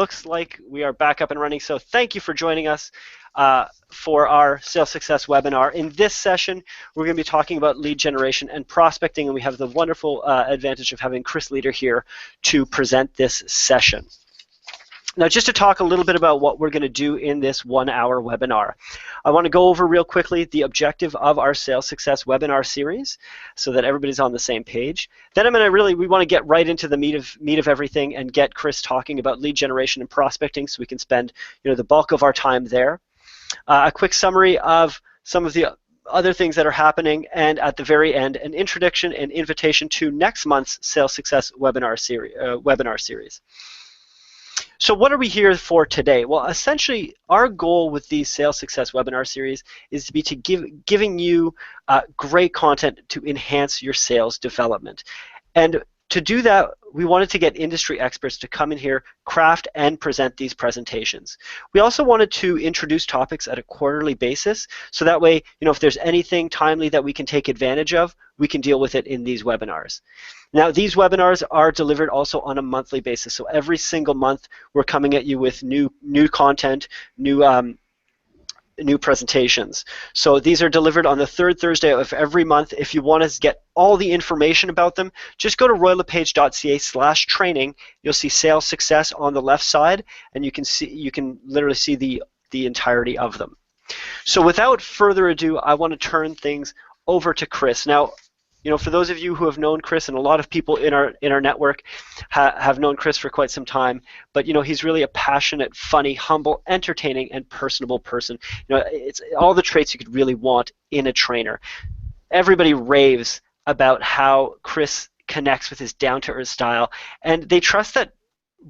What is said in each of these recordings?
looks like we are back up and running. So thank you for joining us for our sales success webinar. In this session, we're going to be talking about lead generation and prospecting, and we have the wonderful advantage of having Chris Leader here to present this session. Now, just to talk a little bit about what we're going to do in this 1-hour webinar, I want to go over real quickly the objective of our sales success webinar series so that everybody's on the same page. Then we want to get right into the meat of everything and get Chris talking about lead generation and prospecting so we can spend the bulk of our time there. A quick summary of some of the other things that are happening, and at the very end, an introduction and invitation to next month's sales success webinar series. So what are we here for today? Well, essentially, our goal with these sales success webinar series is to be giving you great content to enhance your sales development. And to do that, we wanted to get industry experts to come in here, craft and present these presentations. We also wanted to introduce topics at a quarterly basis, so that way, if there's anything timely that we can take advantage of, we can deal with it in these webinars. Now, these webinars are delivered also on a monthly basis, so every single month we're coming at you with new content, new presentations. So these are delivered on the third Thursday of every month. If you want to get all the information about them, just go to royallepage.ca/training. You'll see sales success on the left side, and you can literally see the entirety of them. So without further ado, I want to turn things over to Chris. Now, for those of you who have known Chris, and a lot of people in our network have known Chris for quite some time, but he's really a passionate, funny, humble, entertaining, and personable person. It's all the traits you could really want in a trainer. Everybody raves about how Chris connects with his down-to-earth style, and they trust that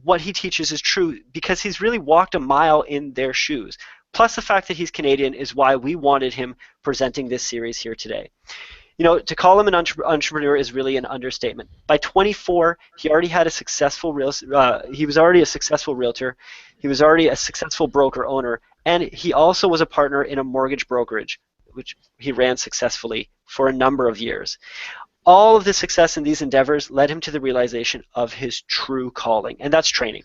what he teaches is true because he's really walked a mile in their shoes. Plus, the fact that he's Canadian is why we wanted him presenting this series here today. To call him an entrepreneur is really an understatement. By 24, he already had a successful he was already a successful realtor. He was already a successful broker owner, and he also was a partner in a mortgage brokerage, which he ran successfully for a number of years. All of the success in these endeavors led him to the realization of his true calling, and that's training.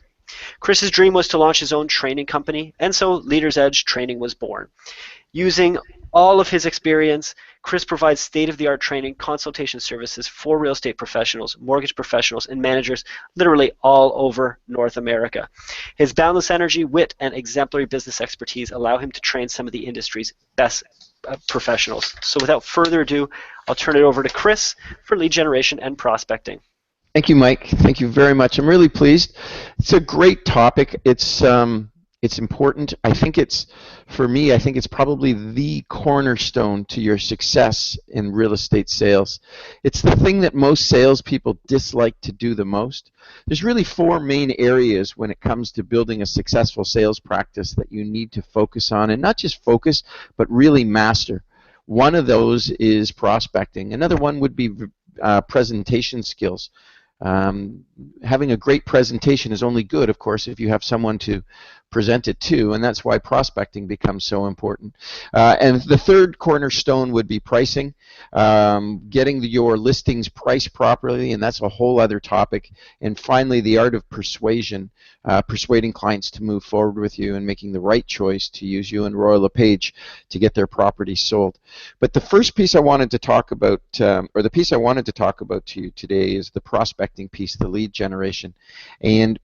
Chris's dream was to launch his own training company, and so Leader's Edge Training was born. Using all of his experience, Chris provides state-of-the-art training consultation services for real estate professionals, mortgage professionals, and managers literally all over North America. His boundless energy, wit, and exemplary business expertise allow him to train some of the industry's best professionals. So without further ado, I'll turn it over to Chris for lead generation and prospecting. Thank you, Mike. Thank you very much. I'm really pleased. It's a great topic. It's important. For me, I think it's probably the cornerstone to your success in real estate sales. It's the thing that most salespeople dislike to do the most. There's really 4 main areas when it comes to building a successful sales practice that you need to focus on, and not just focus, but really master. One of those is prospecting. Another one would be presentation skills. Having a great presentation is only good, of course, if you have someone to present it to, and that's why prospecting becomes so important. And the third cornerstone would be pricing, getting your listings priced properly, and that's a whole other topic. And finally, the art of persuasion, persuading clients to move forward with you and making the right choice to use you and Royal LePage to get their property sold. But the first piece I wanted to talk about, or the piece I wanted to talk about to you today, is the prospecting piece, the lead generation. And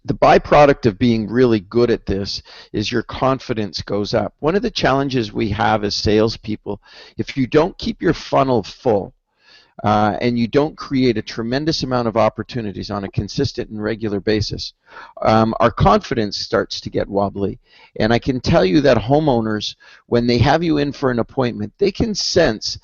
the byproduct of being really good at this is your confidence goes up. One of the challenges we have as salespeople, if you don't keep your funnel full and you don't create a tremendous amount of opportunities on a consistent and regular basis, our confidence starts to get wobbly. And I can tell you that homeowners, when they have you in for an appointment, they can sense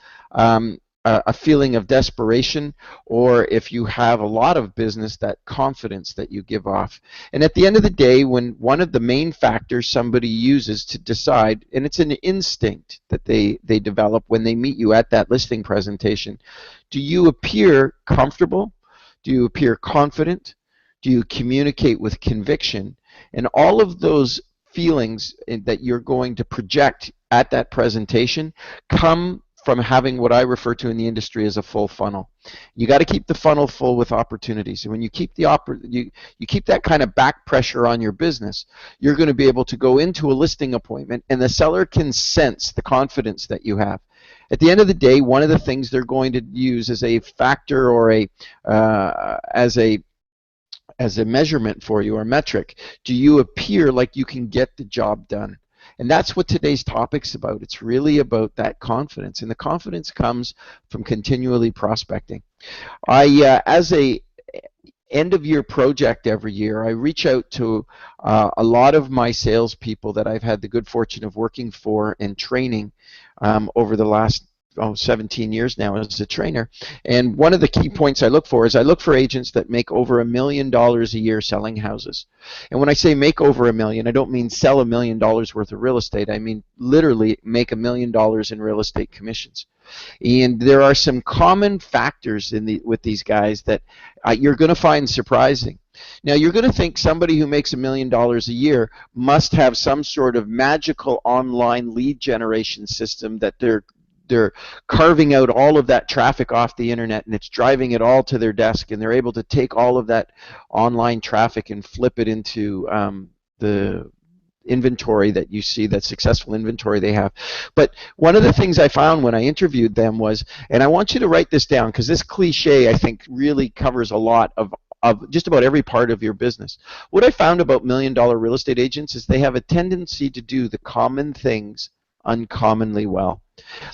a feeling of desperation, or if you have a lot of business, that confidence that you give off. And at the end of the day, when one of the main factors somebody uses to decide, and it's an instinct that they develop when they meet you at that listing presentation, do you appear comfortable? Do you appear confident? Do you communicate with conviction? And all of those feelings that you're going to project at that presentation come from having what I refer to in the industry as a full funnel. You got to keep the funnel full with opportunities. And when you keep you keep that kind of back pressure on your business, you're going to be able to go into a listing appointment and the seller can sense the confidence that you have. At the end of the day, one of the things they're going to use as a factor or as a measurement for you or metric, do you appear like you can get the job done? And that's what today's topic's about. It's really about that confidence, and the confidence comes from continually prospecting. As a end of year project every year, I reach out to a lot of my salespeople that I've had the good fortune of working for and training over the last 17 years now as a trainer. And one of the key points I look for is I look for agents that make over $1 million a year selling houses. And when I say make over $1 million, I don't mean sell $1 million worth of real estate. I mean literally make $1 million in real estate commissions. And there are some common factors with these guys that you're going to find surprising. Now, you're going to think somebody who makes $1 million a year must have some sort of magical online lead generation system that they're carving out all of that traffic off the internet and it's driving it all to their desk, and they're able to take all of that online traffic and flip it into the inventory that you see, that successful inventory they have. But one of the things I found when I interviewed them was, and I want you to write this down because this cliche I think really covers a lot of just about every part of your business. What I found about $1 million real estate agents is they have a tendency to do the common things uncommonly well.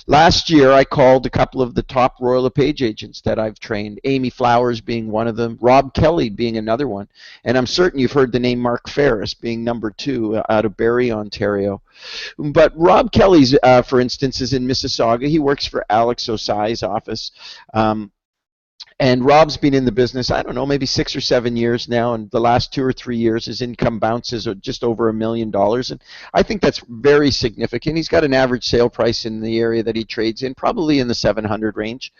Last year, I called a couple of the top Royal LePage agents that I've trained, Amy Flowers being one of them, Rob Kelly being another one, and I'm certain you've heard the name Mark Ferris being number 2 out of Barrie, Ontario. But Rob Kelly's, for instance, is in Mississauga. He works for Alex Osai's office. And Rob's been in the business, I don't know, maybe 6 or 7 years now, and the last 2 or 3 years his income bounces are just over $1 million, and I think that's very significant. He's got an average sale price in the area that he trades in, probably in the 700 range.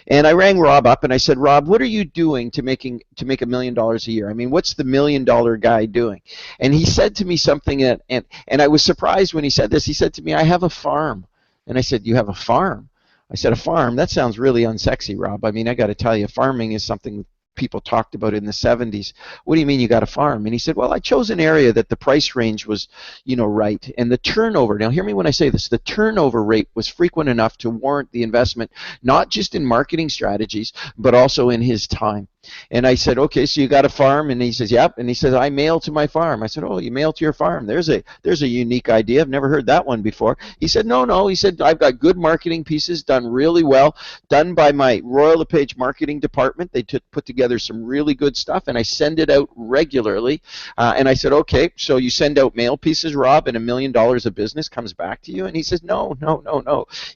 And I rang Rob up and I said, Rob, what are you doing to make $1 million a year? I mean, what's the $1 million guy doing? And he said to me something that, and I was surprised when he said this. He said to me, I have a farm. And I said, you have a farm? I said, a farm? That sounds really unsexy, Rob. I mean, I got to tell you, farming is something people talked about in the 70s. What do you mean you got a farm? And he said, well, I chose an area that the price range was, right. And the turnover, now hear me when I say this, the turnover rate was frequent enough to warrant the investment, not just in marketing strategies, but also in his time. And I said, okay, so you got a farm? And he says, yep. And he says, I mail to my farm. I said, oh, you mail to your farm. There's a unique idea. I've never heard that one before. He said, no. He said, I've got good marketing pieces done really well, done by my Royal LePage marketing department. They put together some really good stuff, and I send it out regularly. And I said, okay, so you send out mail pieces, Rob, and $1 million of business comes back to you? And he says, no.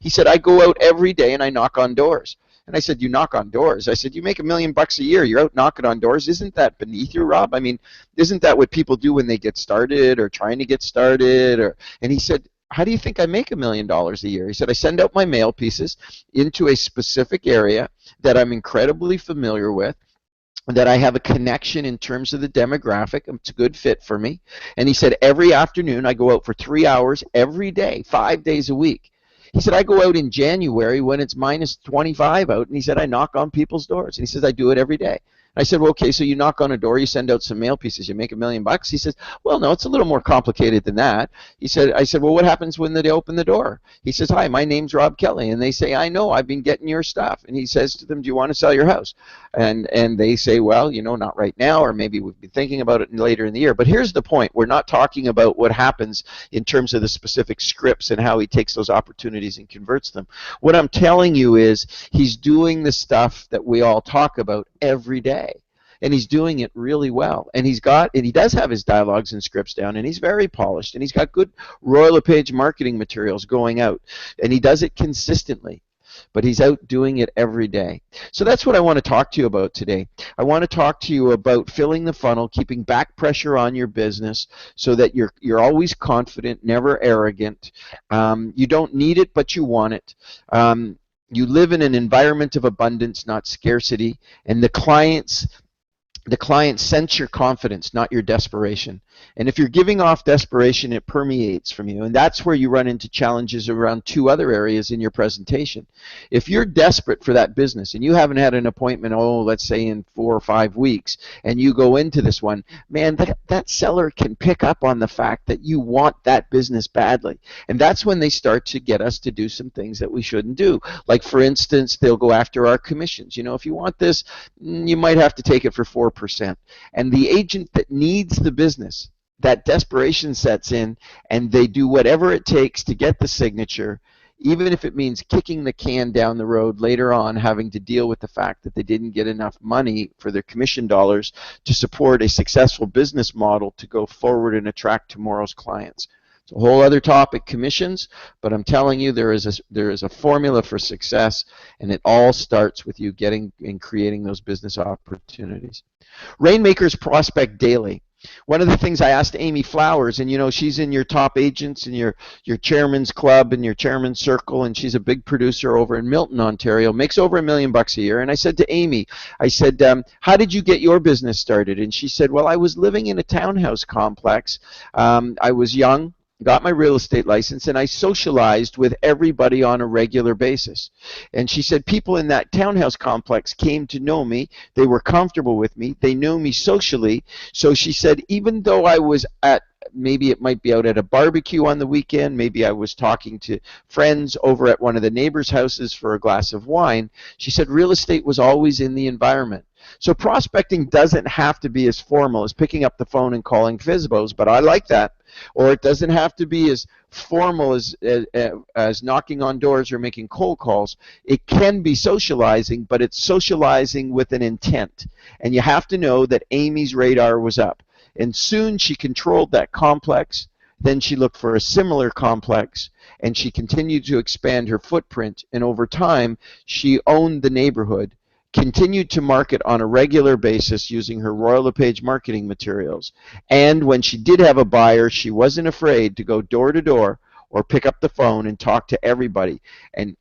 He said, I go out every day and I knock on doors. And I said, you knock on doors? I said, you make $1 million a year. You're out knocking on doors. Isn't that beneath you, Rob? I mean, isn't that what people do when they get started or trying to get started? And he said, how do you think I make $1 million a year? He said, I send out my mail pieces into a specific area that I'm incredibly familiar with, that I have a connection in terms of the demographic. It's a good fit for me. And he said, every afternoon I go out for 3 hours every day, 5 days a week. He said, I go out in January when it's minus 25 out, and he said, I knock on people's doors. And he says, I do it every day. I said, well, okay, so you knock on a door, you send out some mail pieces, you make $1 million. He says, well, no, it's a little more complicated than that. I said, well, what happens when they open the door? He says, hi, my name's Rob Kelly. And they say, I know, I've been getting your stuff. And he says to them, do you want to sell your house? And they say, well, not right now, or maybe we've been thinking about it later in the year. But here's the point. We're not talking about what happens in terms of the specific scripts and how he takes those opportunities and converts them. What I'm telling you is he's doing the stuff that we all talk about every day. And he's doing it really well. And he does have his dialogues and scripts down, and he's very polished, and he's got good Royal LePage marketing materials going out, and he does it consistently. But he's out doing it every day. So that's what I want to talk to you about today. I want to talk to you about filling the funnel, keeping back pressure on your business so that you're always confident, never arrogant. You don't need it, but you want it. You live in an environment of abundance, not scarcity, and the clients The client sense your confidence, not your desperation. And if you're giving off desperation, it permeates from you. And that's where you run into challenges around two other areas in your presentation. If you're desperate for that business and you haven't had an appointment, oh, let's say in 4 or 5 weeks, and you go into this one, man, that seller can pick up on the fact that you want that business badly. And that's when they start to get us to do some things that we shouldn't do. Like, for instance, they'll go after our commissions. You know, if you want this, you might have to take it for 4%. And the agent that needs the business, that desperation sets in, and they do whatever it takes to get the signature, even if it means kicking the can down the road later on, having to deal with the fact that they didn't get enough money for their commission dollars to support a successful business model to go forward and attract tomorrow's clients. It's a whole other topic, commissions, but I'm telling you there is a formula for success, and it all starts with you getting and creating those business opportunities. Rainmakers prospect daily. One of the things I asked Amy Flowers, and you know, she's in your top agents in your chairman's club and your chairman's circle, and she's a big producer over in Milton, Ontario, makes over $1 million a year. And I said to Amy, I said, how did you get your business started? And she said, well, I was living in a townhouse complex. I was young, got my real estate license, and I socialized with everybody on a regular basis. And she said people in that townhouse complex came to know me. They were comfortable with me. They knew me socially. So she said even though I was at, maybe it might be out at a barbecue on the weekend, maybe I was talking to friends over at one of the neighbors' houses for a glass of wine, she said real estate was always in the environment. So prospecting doesn't have to be as formal as picking up the phone and calling FSBOs, but I like that. Or it doesn't have to be as formal as knocking on doors or making cold calls. It can be socializing, but it's socializing with an intent. And you have to know that Amy's radar was up. And soon she controlled that complex. Then she looked for a similar complex, and she continued to expand her footprint. And over time, she owned the neighborhood, continued to market on a regular basis using her Royal LePage marketing materials. And when she did have a buyer, she wasn't afraid to go door to door or pick up the phone and talk to everybody. And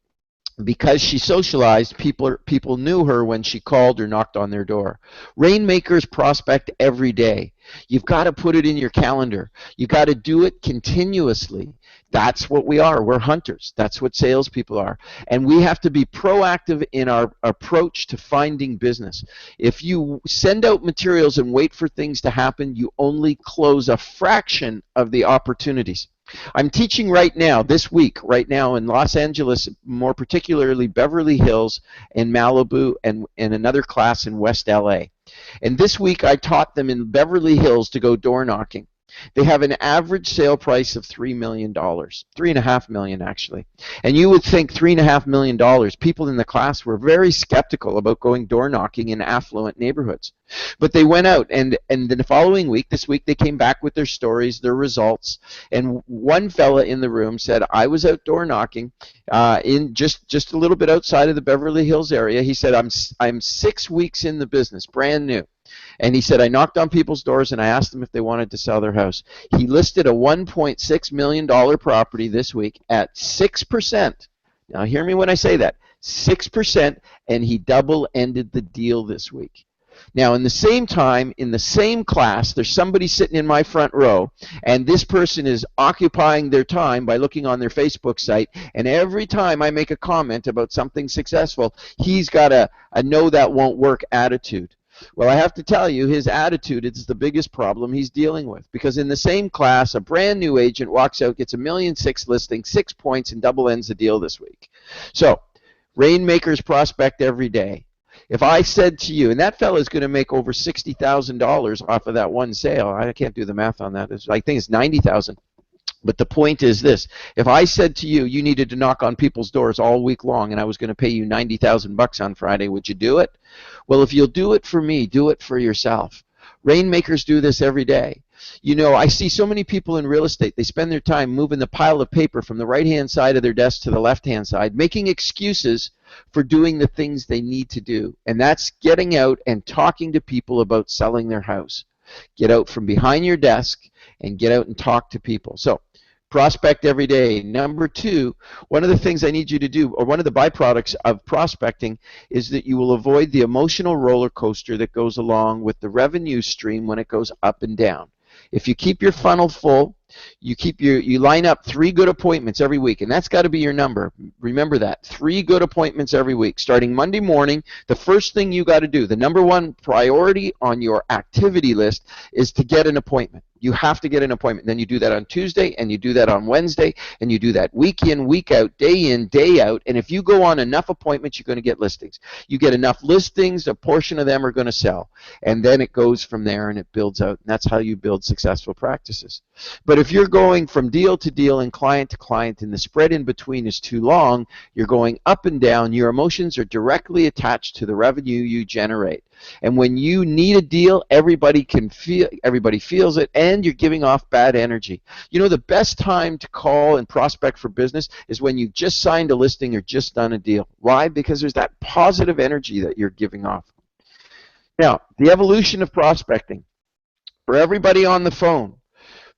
because she socialized, people knew her when she called or knocked on their door. Rainmakers prospect every day. You've got to put it in your calendar. You've got to do it continuously. That's what we are. We're hunters. That's what salespeople are. And we have to be proactive in our approach to finding business. If you send out materials and wait for things to happen, you only close a fraction of the opportunities. I'm teaching right now, this week, right now in Los Angeles, more particularly Beverly Hills and Malibu, and another class in West LA. And this week I taught them in Beverly Hills to go door knocking. They have an average sale price of $3 million, $3.5 million actually. And you would think $3.5 million, people in the class were very skeptical about going door knocking in affluent neighborhoods. But they went out, and the following week, this week, they came back with their stories, their results. And one fella in the room said, I was out door knocking in just a little bit outside of the Beverly Hills area. He said, I'm 6 weeks in the business, brand new. And he said, I knocked on people's doors and I asked them if they wanted to sell their house. He listed a $1.6 million property this week at 6%. Now hear me when I say that, 6%, and he double-ended the deal this week. Now, in the same time, in the same class, there's somebody sitting in my front row, and this person is occupying their time by looking on their Facebook site, and every time I make a comment about something successful, he's got a no, that won't work attitude. Well, I have to tell you, his attitude is the biggest problem he's dealing with, because in the same class, a brand new agent walks out, gets $1.6 million listing, 6 points, and double ends the deal this week. So, rainmakers prospect every day. If I said to you, and that fellow is going to make over $60,000 off of that one sale. I can't do the math on that. I think it's $90,000. But the point is this: if I said to you, you needed to knock on people's doors all week long, and I was going to pay you $90,000 on Friday, would you do it? Well, if you'll do it for me, do it for yourself. Rainmakers do this every day. You know, I see so many people in real estate, they spend their time moving the pile of paper from the right-hand side of their desk to the left-hand side, making excuses for doing the things they need to do. And that's getting out and talking to people about selling their house. Get out from behind your desk and get out and talk to people. So, Prospect every day. Number two, one of the things I need you to do, or one of the byproducts of prospecting, is that you will avoid the emotional roller coaster that goes along with the revenue stream when it goes up and down. If you keep your funnel full, you line up 3 good appointments every week, and that's got to be your number. Remember that. 3 good appointments every week. Starting Monday morning, the first thing you got to do, the number one priority on your activity list, is to get an appointment. You have to get an appointment. Then you do that on Tuesday, and you do that on Wednesday, and you do that week in, week out, day in, day out. And if you go on enough appointments, you're going to get listings. You get enough listings, a portion of them are going to sell. And then it goes from there and it builds out. And that's how you build successful practices. But if you're going from deal to deal and client to client and the spread in between is too long, you're going up and down, your emotions are directly attached to the revenue you generate. And when you need a deal, everybody feels it, and you're giving off bad energy. You know, the best time to call and prospect for business is when you've just signed a listing or just done a deal. Why? Because there's that positive energy that you're giving off. Now, the evolution of prospecting. For everybody on the phone,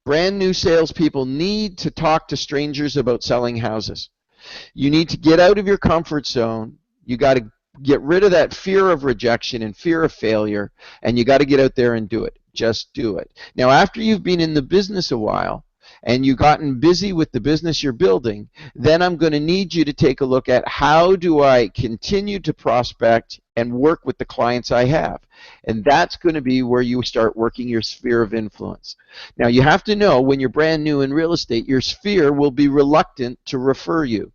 brand new salespeople need to talk to strangers about selling houses. You need to get out of your comfort zone. You got to get rid of that fear of rejection and fear of failure, and you got to get out there and do it. Just do it. Now, after you've been in the business a while and you've gotten busy with the business you're building, then I'm going to need you to take a look at how do I continue to prospect and work with the clients I have. And that's going to be where you start working your sphere of influence. Now, you have to know when you're brand new in real estate, your sphere will be reluctant to refer you.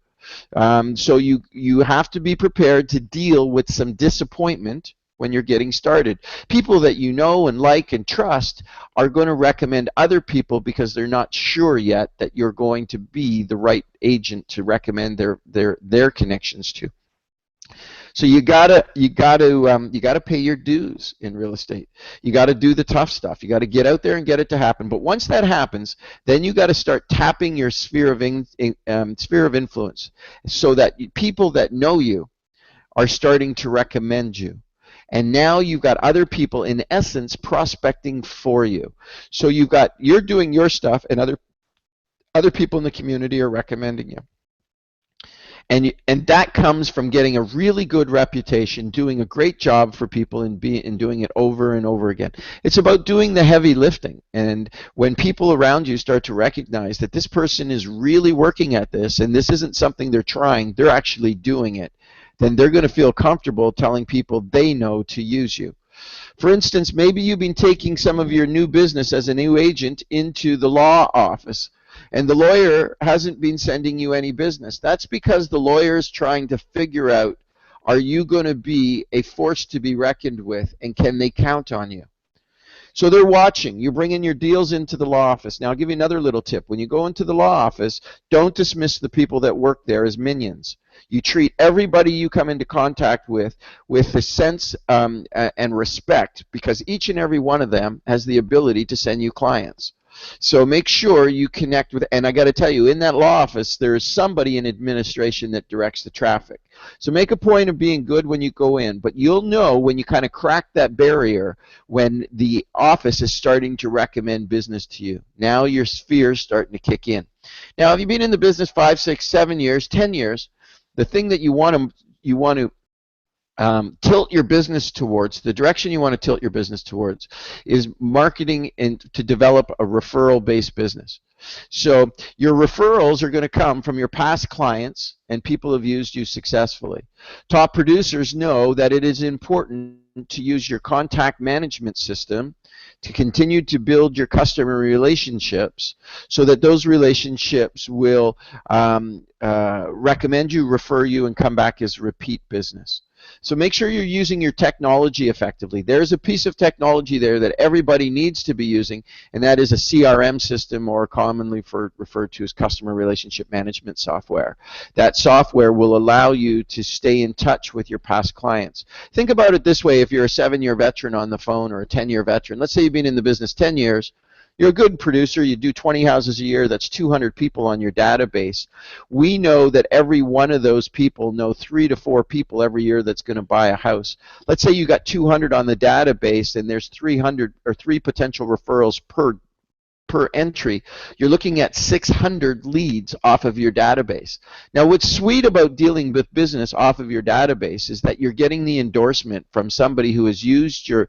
So you have to be prepared to deal with some disappointment when you're getting started. People that you know and like and trust are going to recommend other people because they're not sure yet that you're going to be the right agent to recommend their connections to. So you gotta pay your dues in real estate. You gotta do the tough stuff. You gotta get out there and get it to happen. But once that happens, then you gotta start tapping your sphere of influence, so that people that know you are starting to recommend you. And now you've got other people, in essence, prospecting for you. So you're doing your stuff, and other people in the community are recommending you. And that comes from getting a really good reputation, doing a great job for people, and doing it over and over again. It's about doing the heavy lifting. And when people around you start to recognize that this person is really working at this, and this isn't something they're trying, they're actually doing it, then they're going to feel comfortable telling people they know to use you. For instance, maybe you've been taking some of your new business as a new agent into the law office, and the lawyer hasn't been sending you any business. That's because the lawyer is trying to figure out, are you going to be a force to be reckoned with, and can they count on you? So they're watching. You're bringing your deals into the law office. Now, I'll give you another little tip. When you go into the law office, don't dismiss the people that work there as minions. You treat everybody you come into contact with the sense and respect, because each and every one of them has the ability to send you clients. So make sure you connect with, and I got to tell you, in that law office, there is somebody in administration that directs the traffic. So make a point of being good when you go in, but you'll know when you kind of crack that barrier when the office is starting to recommend business to you. Now your sphere's starting to kick in. Now, if you've been in the business 5, 6, 7 years, 10 years, the thing that you want to tilt your business towards, the direction you want to tilt your business towards, is marketing and to develop a referral-based business. So your referrals are going to come from your past clients and people who have used you successfully. Top producers know that it is important to use your contact management system to continue to build your customer relationships, so that those relationships will recommend you, refer you, and come back as repeat business. So make sure you're using your technology effectively. There's a piece of technology there that everybody needs to be using, and that is a CRM system, or commonly referred to as customer relationship management software. That software will allow you to stay in touch with your past clients. Think about it this way: if you're a 7-year veteran on the phone, or a 10-year veteran, let's say you've been in the business 10 years, you're a good producer, you do 20 houses a year, that's 200 people on your database. We know that every one of those people know 3 to 4 people every year that's going to buy a house. Let's say you got 200 on the database, and there's 300 or 3 potential referrals per per entry, you're looking at 600 leads off of your database. Now, what's sweet about dealing with business off of your database is that you're getting the endorsement from somebody who has used your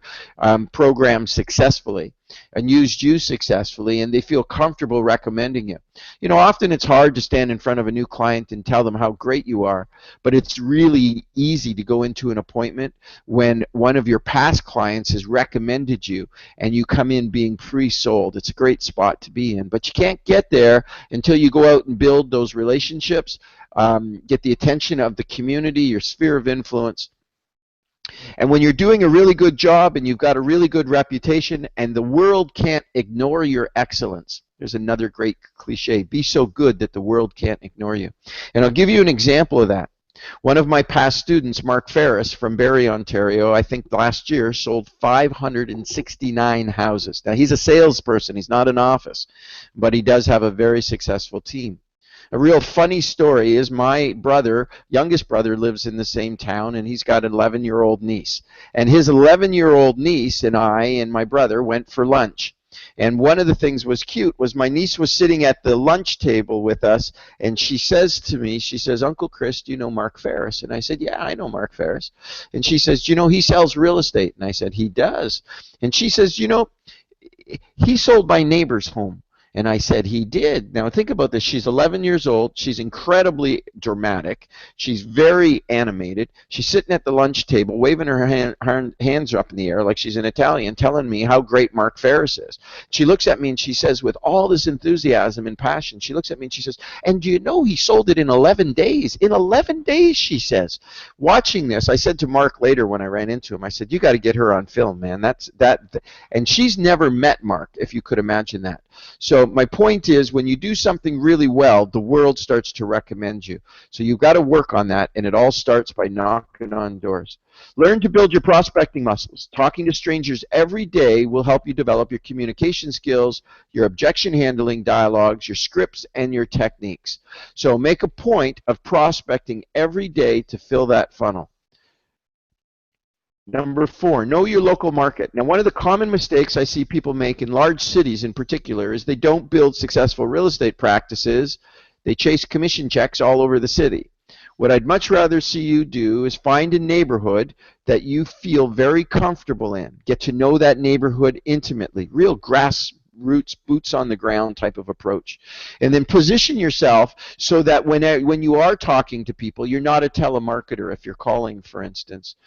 program successfully and used you successfully, and they feel comfortable recommending you. You know, often it's hard to stand in front of a new client and tell them how great you are, but it's really easy to go into an appointment when one of your past clients has recommended you and you come in being pre-sold. It's a great spot to be in, but you can't get there until you go out and build those relationships, get the attention of the community, your sphere of influence. And when you're doing a really good job and you've got a really good reputation and the world can't ignore your excellence, there's another great cliche, be so good that the world can't ignore you. And I'll give you an example of that. One of my past students, Mark Ferris from Barrie, Ontario, I think last year sold 569 houses. Now, he's a salesperson. He's not an office, but he does have a very successful team. A real funny story is my brother, youngest brother, lives in the same town, and he's got an 11-year-old niece. And his 11-year-old niece and I and my brother went for lunch. And one of the things was cute was my niece was sitting at the lunch table with us, and she says to me, she says, "Uncle Chris, do you know Mark Ferris?" And I said, "Yeah, I know Mark Ferris." And she says, "Do you know he sells real estate?" And I said, "He does." And she says, "You know, he sold my neighbor's home." And I said, "He did." Now think about this. She's 11 years old. She's incredibly dramatic. She's very animated. She's sitting at the lunch table waving her hands up in the air like she's an Italian, telling me how great Mark Ferris is. She looks at me and she says, with all this enthusiasm and passion, she looks at me and she says, "And do you know he sold it in 11 days? In 11 days, she says. Watching this, I said to Mark later when I ran into him, I said, "You got to get her on film, man. That's that." And she's never met Mark, if you could imagine that. So my point is, when you do something really well, the world starts to recommend you. So you've got to work on that, and it all starts by knocking on doors. Learn to build your prospecting muscles. Talking to strangers every day will help you develop your communication skills, your objection handling dialogues, your scripts, and your techniques. So make a point of prospecting every day to fill that funnel. Number 4, know your local market. Now, one of the common mistakes I see people make in large cities in particular is they don't build successful real estate practices. They chase commission checks all over the city. What I'd much rather see you do is find a neighborhood that you feel very comfortable in. Get to know that neighborhood intimately. Real grassroots, boots on the ground type of approach. And then position yourself so that when you are talking to people, you're not a telemarketer if you're calling, for instance.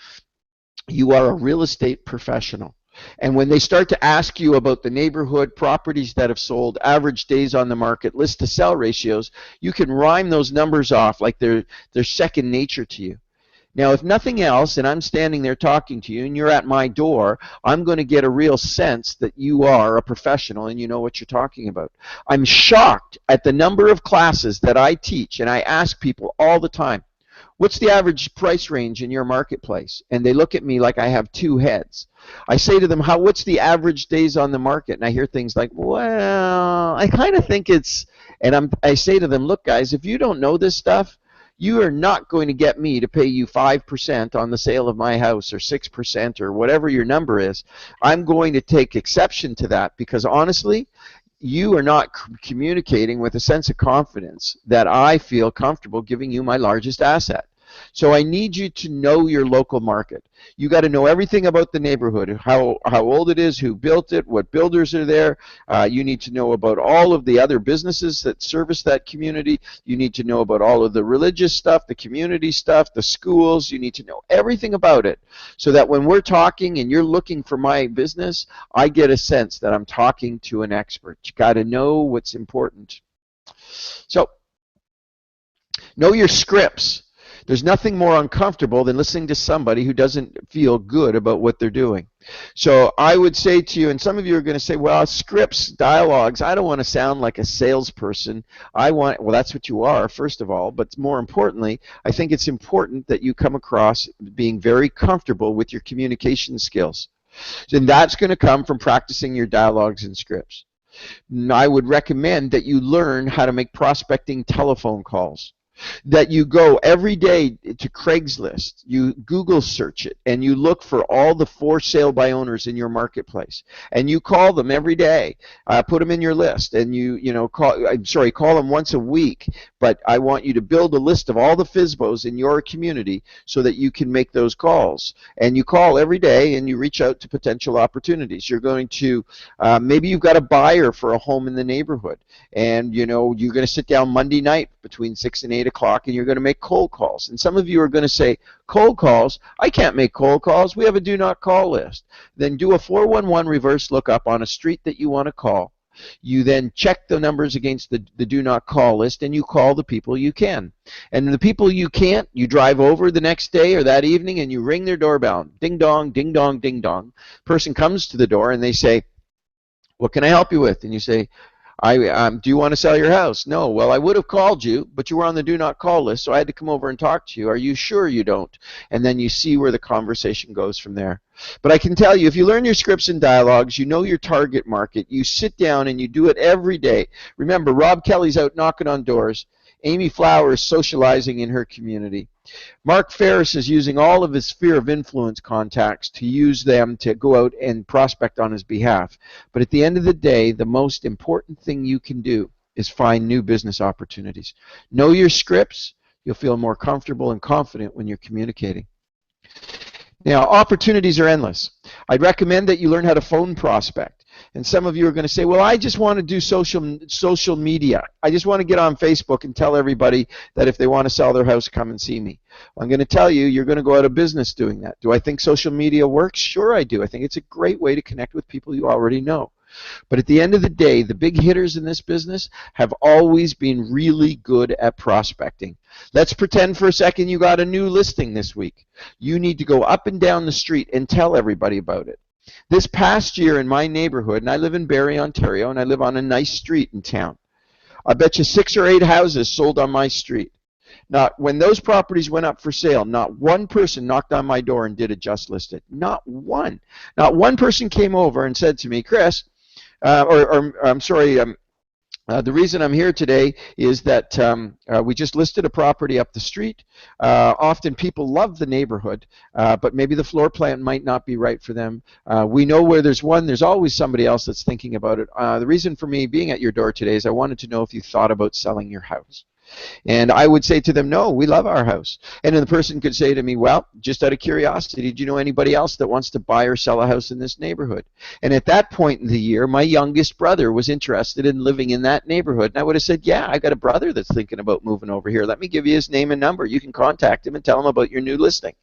You are a real estate professional. And when they start to ask you about the neighborhood, properties that have sold, average days on the market, list to sell ratios, you can rhyme those numbers off like they're second nature to you. Now, if nothing else, and I'm standing there talking to you and you're at my door, I'm going to get a real sense that you are a professional and you know what you're talking about. I'm shocked at the number of classes that I teach, and I ask people all the time, "What's the average price range in your marketplace?" And they look at me like I have two heads. I say to them, "What's the average days on the market?" And I hear things like, "Well, I kind of think it's," and I say to them, "Look, guys, if you don't know this stuff, you are not going to get me to pay you 5% on the sale of my house or 6% or whatever your number is. I'm going to take exception to that because honestly, you are not communicating with a sense of confidence that I feel comfortable giving you my largest asset. So I need you to know your local market. You got to know everything about the neighborhood, how old it is, who built it, what builders are there. You need to know about all of the other businesses that service that community. You need to know about all of the religious stuff, the community stuff, the schools. You need to know everything about it so that when we're talking and you're looking for my business, I get a sense that I'm talking to an expert. You got to know what's important. So know your scripts. There's nothing more uncomfortable than listening to somebody who doesn't feel good about what they're doing. So I would say to you, and some of you are going to say, well, scripts, dialogues, I don't want to sound like a salesperson. Well, that's what you are, first of all, but more importantly, I think it's important that you come across being very comfortable with your communication skills. And that's going to come from practicing your dialogues and scripts. I would recommend that you learn how to make prospecting telephone calls. that you go every day to Craigslist, you Google search it, and you look for all the for sale by owners in your marketplace, and you call them every day, put them in your list, and call them once a week, but I want you to build a list of all the FISBOs in your community so that you can make those calls. And you call every day, and you reach out to potential opportunities. You're going to, maybe you've got a buyer for a home in the neighborhood, and you're going to sit down Monday night between 6 and 8 o'clock, and you're going to make cold calls. And some of you are going to say, cold calls? I can't make cold calls. We have a do not call list. Then do a 411 reverse lookup on a street that you want to call. You then check the numbers against the do not call list, and you call the people you can. And the people you can't, you drive over the next day or that evening, and you ring their doorbell. Ding dong, ding dong, ding dong. Person comes to the door, and they say, what can I help you with? And you say, do you want to sell your house? No. Well, I would have called you, but you were on the do not call list, so I had to come over and talk to you. Are you sure you don't? And then you see where the conversation goes from there. But I can tell you, if you learn your scripts and dialogues, you know your target market, you sit down and you do it every day. Remember, Rob Kelly's out knocking on doors. Amy Flower is socializing in her community. Mark Ferris is using all of his sphere of influence contacts to use them to go out and prospect on his behalf. But at the end of the day, the most important thing you can do is find new business opportunities. Know your scripts. You'll feel more comfortable and confident when you're communicating. Now, opportunities are endless. I'd recommend that you learn how to phone prospect. And some of you are going to say, well, I just want to do social media. I just want to get on Facebook and tell everybody that if they want to sell their house, come and see me. Well, I'm going to tell you, you're going to go out of business doing that. Do I think social media works? Sure I do. I think it's a great way to connect with people you already know. But at the end of the day, the big hitters in this business have always been really good at prospecting. Let's pretend for a second you got a new listing this week. You need to go up and down the street and tell everybody about it. This past year in my neighborhood, and I live in Barrie, Ontario, and I live on a nice street in town, I bet you 6 or 8 houses sold on my street. Not when those properties went up for sale, not one person knocked on my door and did a just listed. Not one. Not one person came over and said to me, Chris, I'm sorry, the reason I'm here today is that we just listed a property up the street. Often people love the neighborhood, but maybe the floor plan might not be right for them. We know where there's one, there's always somebody else that's thinking about it. The reason for me being at your door today is I wanted to know if you thought about selling your house. And I would say to them, no, we love our house. And then the person could say to me, well, just out of curiosity, do you know anybody else that wants to buy or sell a house in this neighborhood? And at that point in the year, my youngest brother was interested in living in that neighborhood. And I would have said, yeah, I got a brother that's thinking about moving over here. Let me give you his name and number. You can contact him and tell him about your new listing.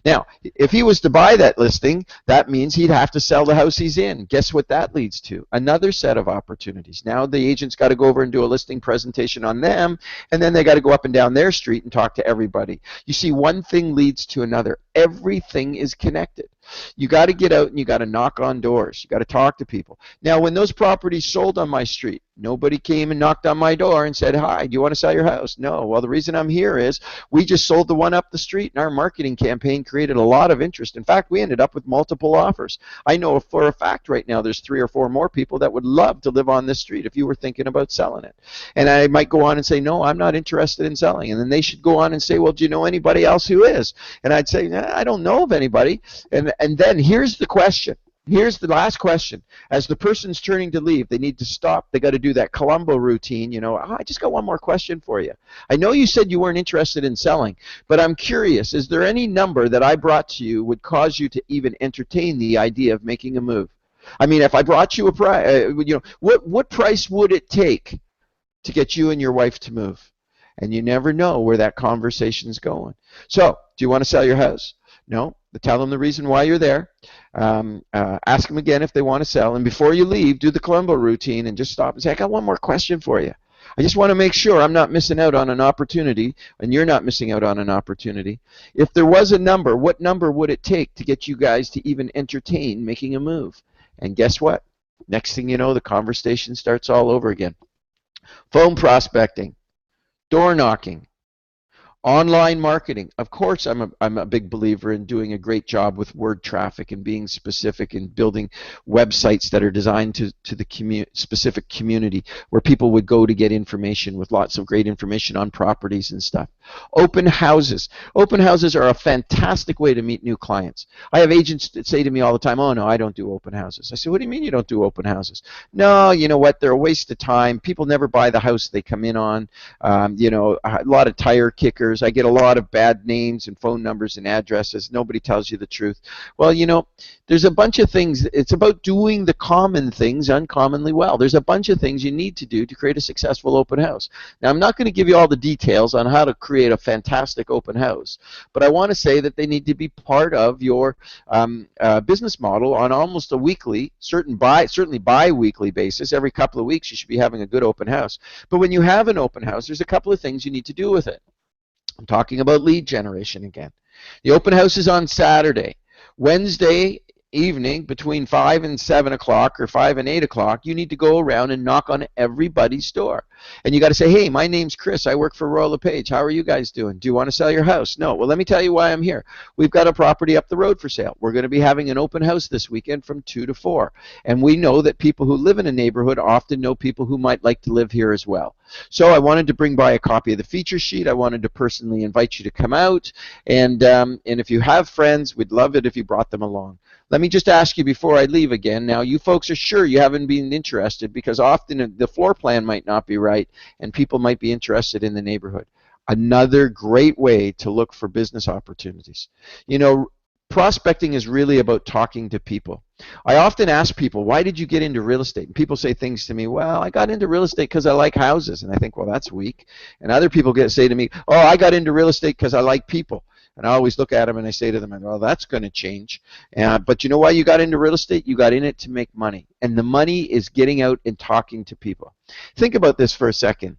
Now, if he was to buy that listing, that means he'd have to sell the house he's in. Guess what that leads to? Another set of opportunities. Now the agent's got to go over and do a listing presentation on them, and then they got to go up and down their street and talk to everybody. You see, one thing leads to another. Everything is connected. You got to get out and you got to knock on doors. You got to talk to people. Now, when those properties sold on my street, nobody came and knocked on my door and said, hi, do you want to sell your house? No. Well, the reason I'm here is we just sold the one up the street, and our marketing campaign created a lot of interest. In fact, we ended up with multiple offers. I know for a fact right now there's 3 or 4 more people that would love to live on this street if you were thinking about selling it. And I might go on and say, no, I'm not interested in selling. And then they should go on and say, well, do you know anybody else who is? And I'd say, I don't know of anybody. And then here's the question. Here's the last question. As the person's turning to leave, they need to stop. They got to do that Columbo routine. You know, I just got one more question for you. I know you said you weren't interested in selling, but I'm curious, is there any number that I brought to you would cause you to even entertain the idea of making a move? I mean, if I brought you a price, what price would it take to get you and your wife to move? And you never know where that conversation's going. So, do you want to sell your house? No. Tell them the reason why you're there. Ask them again if they want to sell. And before you leave, do the Columbo routine and just stop and say, I got one more question for you. I just want to make sure I'm not missing out on an opportunity, and you're not missing out on an opportunity. If there was a number, what number would it take to get you guys to even entertain making a move? And guess what? Next thing you know, the conversation starts all over again. Phone prospecting, door knocking, Online marketing. Of course, I'm a big believer in doing a great job with word traffic and being specific and building websites that are designed to the specific community where people would go to get information with lots of great information on properties and stuff. Open houses. Open houses are a fantastic way to meet new clients. I have agents that say to me all the time, oh no, I don't do open houses. I say, what do you mean you don't do open houses? No, you know what? They're a waste of time. People never buy the house they come in on. A lot of tire kickers. I get a lot of bad names and phone numbers and addresses. Nobody tells you the truth. Well, there's a bunch of things. It's about doing the common things uncommonly well. There's a bunch of things you need to do to create a successful open house. Now, I'm not going to give you all the details on how to create a fantastic open house, but I want to say that they need to be part of your business model on almost a weekly, certainly bi-weekly basis. Every couple of weeks, you should be having a good open house. But when you have an open house, there's a couple of things you need to do with it. I'm talking about lead generation again. The open house is on Saturday. Wednesday evening between 5 and 7 o'clock or 5 and 8 o'clock, you need to go around and knock on everybody's door. And you got to say, hey, my name's Chris. I work for Royal LePage. How are you guys doing? Do you want to sell your house? No. Well, let me tell you why I'm here. We've got a property up the road for sale. We're going to be having an open house this weekend from 2 to 4. And we know that people who live in a neighborhood often know people who might like to live here as well. So I wanted to bring by a copy of the feature sheet. I wanted to personally invite you to come out. And if you have friends, we'd love it if you brought them along. Let me just ask you before I leave again. Now, you folks are sure you haven't been interested because often the floor plan might not be right and people might be interested in the neighborhood. Another great way to look for business opportunities. Prospecting is really about talking to people. I often ask people, why did you get into real estate? And people say things to me, well, I got into real estate because I like houses. And I think, well, that's weak. And other people say to me, oh, I got into real estate because I like people. And I always look at them and I say to them, well, that's going to change. But you know why you got into real estate? You got in it to make money. And the money is getting out and talking to people. Think about this for a second.